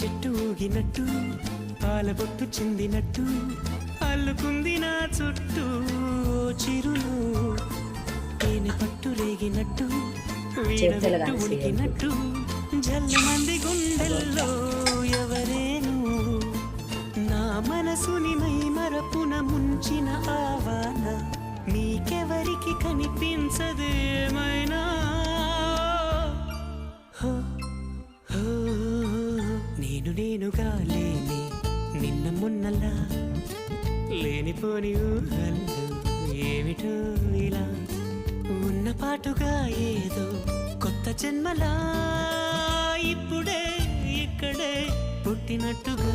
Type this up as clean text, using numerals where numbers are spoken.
చెట్టు ఊగినట్టు పాలబొట్టు చిందినట్టు అల్లుకుంది నా చుట్టూ చిరులు తేనె పట్టు రేగినట్టు వీడబెట్టు ఉడికినట్టు జల్లుమంది గుండెల్లో ఎవరేను నా మనసుని మై మరపున ముంచిన ఆవాన నీకెవరికి కనిపించదేమైనా నేనుగా లేని నిన్న మొన్నలా లేనిపోని ఊహల్లో ఏమిటో ఇలా ఉన్న పాటుగా ఏదో కొత్త జన్మలా ఇప్పుడే ఇక్కడే పుట్టినట్టుగా